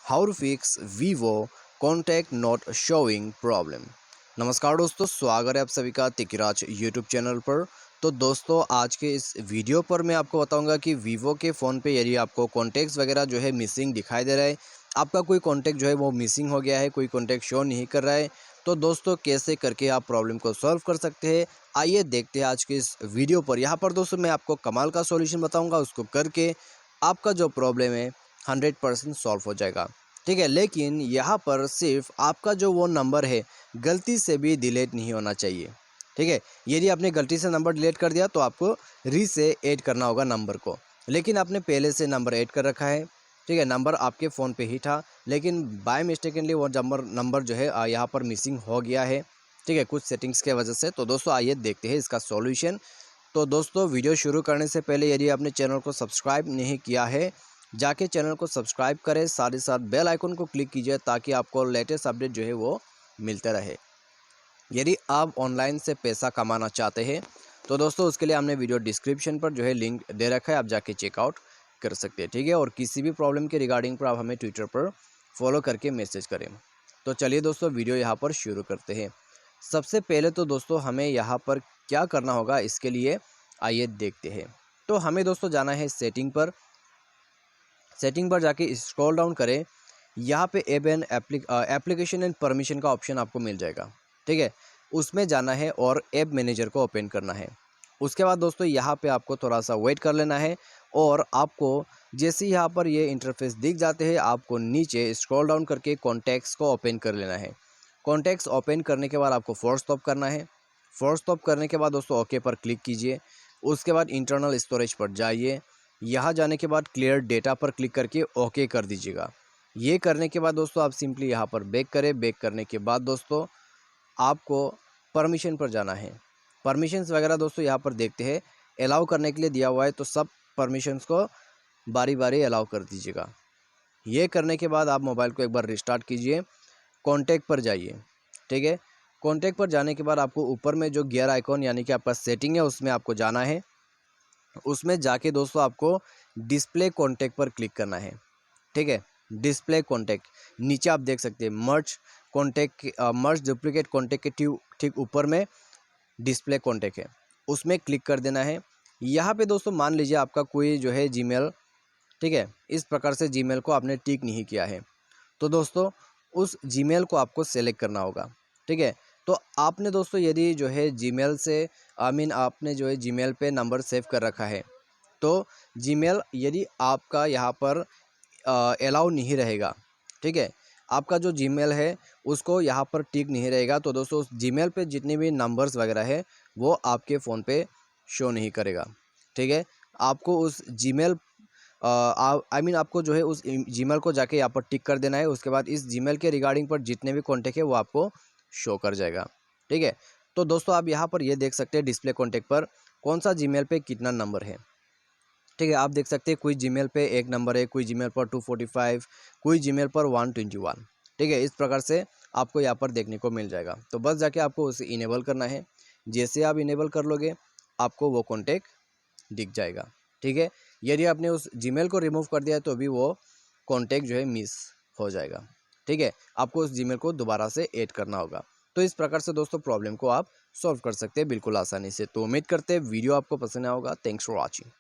How to fix Vivo contact not showing problem. नमस्कार दोस्तों, स्वागत है आप सभी का तिकराज यूट्यूब चैनल पर। तो दोस्तों, आज के इस वीडियो पर मैं आपको बताऊंगा कि वीवो के फ़ोन पे यदि आपको कॉन्टैक्ट्स वगैरह जो है मिसिंग दिखाई दे रहा है, आपका कोई कॉन्टैक्ट जो है वो मिसिंग हो गया है, कोई कॉन्टैक्ट शो नहीं कर रहा है, तो दोस्तों कैसे करके आप प्रॉब्लम को सॉल्व कर सकते हैं, आइए देखते हैं आज के इस वीडियो पर। यहाँ पर दोस्तों मैं आपको कमाल का सॉल्यूशन बताऊँगा, उसको करके आपका जो प्रॉब्लम है 100% सॉल्व हो जाएगा। ठीक है, लेकिन यहाँ पर सिर्फ आपका जो वो नंबर है गलती से भी डिलीट नहीं होना चाहिए। ठीक है, यदि आपने गलती से नंबर डिलीट कर दिया तो आपको री से ऐड करना होगा नंबर को, लेकिन आपने पहले से नंबर ऐड कर रखा है। ठीक है, नंबर आपके फ़ोन पे ही था, लेकिन बाय मिस्टेकनली वो नंबर जो है यहाँ पर मिसिंग हो गया है। ठीक है, कुछ सेटिंग्स के वजह से। तो दोस्तों आइए देखते हैं इसका सॉल्यूशन। तो दोस्तों, वीडियो शुरू करने से पहले यदि आपने चैनल को सब्सक्राइब नहीं किया है, जाके चैनल को सब्सक्राइब करें, साथ ही साथ बेल आइकन को क्लिक कीजिए ताकि आपको लेटेस्ट अपडेट जो है वो मिलते रहे। यदि आप ऑनलाइन से पैसा कमाना चाहते हैं तो दोस्तों उसके लिए हमने वीडियो डिस्क्रिप्शन पर जो है लिंक दे रखा है, आप जाके चेकआउट कर सकते हैं। ठीक है, और किसी भी प्रॉब्लम के रिगार्डिंग पर आप हमें ट्विटर पर फॉलो करके मैसेज करें। तो चलिए दोस्तों, वीडियो यहाँ पर शुरू करते हैं। सबसे पहले तो दोस्तों हमें यहाँ पर क्या करना होगा, इसके लिए आइए देखते हैं। तो हमें दोस्तों जाना है सेटिंग पर। सेटिंग पर जाके स्क्रॉल डाउन करें, यहाँ पे app and application and permission का ऑप्शन आपको मिल जाएगा। ठीक है, उसमें जाना है और ऐप मैनेजर को ओपन करना है। उसके बाद दोस्तों यहाँ पे आपको थोड़ा सा वेट कर लेना है, और आपको जैसे ही यहाँ पर ये इंटरफेस दिख जाते हैं, आपको नीचे स्क्रॉल डाउन करके कॉन्टैक्ट्स को ओपन कर लेना है। कॉन्टैक्ट्स ओपन करने के बाद आपको फोर्स स्टॉप करना है। फोर्स स्टॉप करने के बाद दोस्तों ओके पर क्लिक कीजिए। उसके बाद इंटरनल स्टोरेज पर जाइए। यहाँ जाने के बाद क्लियर डेटा पर क्लिक करके ओके कर दीजिएगा। ये करने के बाद दोस्तों आप सिंपली यहाँ पर बैक करें। बैक करने के बाद दोस्तों आपको परमिशन पर जाना है। परमिशंस वगैरह दोस्तों यहाँ पर देखते हैं, अलाउ करने के लिए दिया हुआ है, तो सब परमिशंस को बारी बारी अलाउ कर दीजिएगा। ये करने के बाद आप मोबाइल को एक बार रिस्टार्ट कीजिए, कॉन्टैक्ट पर जाइए। ठीक है, कॉन्टैक्ट पर जाने के बाद आपको ऊपर में जो गियर आइकॉन यानी कि आपका सेटिंग है उसमें आपको जाना है। उसमें जाके दोस्तों आपको डिस्प्ले कॉन्टैक्ट पर क्लिक करना है। ठीक है, डिस्प्ले कॉन्टैक्ट नीचे आप देख सकते हैं मर्ज कॉन्टैक्ट, मर्ज डुप्लीकेट कॉन्टैक्ट के ठीक ऊपर में डिस्प्ले कॉन्टैक्ट है, उसमें क्लिक कर देना है। यहाँ पे दोस्तों मान लीजिए आपका कोई जो है जीमेल, ठीक है, इस प्रकार से जीमेल को आपने टिक नहीं किया है, तो दोस्तों उस जीमेल को आपको सेलेक्ट करना होगा। ठीक है, तो आपने दोस्तों यदि जो है जीमेल से आपने जो है जीमेल पे नंबर सेव कर रखा है, तो जीमेल यदि आपका यहाँ पर अलाउ नहीं रहेगा, ठीक है, आपका जो जीमेल है उसको यहाँ पर टिक नहीं रहेगा, तो दोस्तों उस जीमेल पे जितने भी नंबर्स वगैरह है वो आपके फ़ोन पे शो नहीं करेगा। ठीक है, आपको उस जीमेल आपको जो है उस जीमेल को जाके यहाँ पर टिक कर देना है। उसके बाद इस जीमेल के रिगार्डिंग पर जितने भी कॉन्टैक्ट है वो आपको शो कर जाएगा। ठीक है, तो दोस्तों आप यहाँ पर ये देख सकते हैं डिस्प्ले कॉन्टैक्ट पर कौन सा जीमेल पे कितना नंबर है। ठीक है, आप देख सकते हैं कोई जीमेल पे एक नंबर है, कोई जीमेल पर 245, कोई जीमेल पर 121। ठीक है, इस प्रकार से आपको यहाँ पर देखने को मिल जाएगा। तो बस जाके आपको उसे इनेबल करना है। जैसे आप इनेबल कर लोगे आपको वो कॉन्टैक्ट दिख जाएगा। ठीक है, यदि आपने उस जीमेल को रिमूव कर दिया तो भी वो कॉन्टैक्ट जो है मिस हो जाएगा। ठीक है, आपको उस जीमेल को दोबारा से ऐड करना होगा। तो इस प्रकार से दोस्तों प्रॉब्लम को आप सॉल्व कर सकते हैं बिल्कुल आसानी से। तो उम्मीद करते हैं वीडियो आपको पसंद आया होगा। Thanks for watching.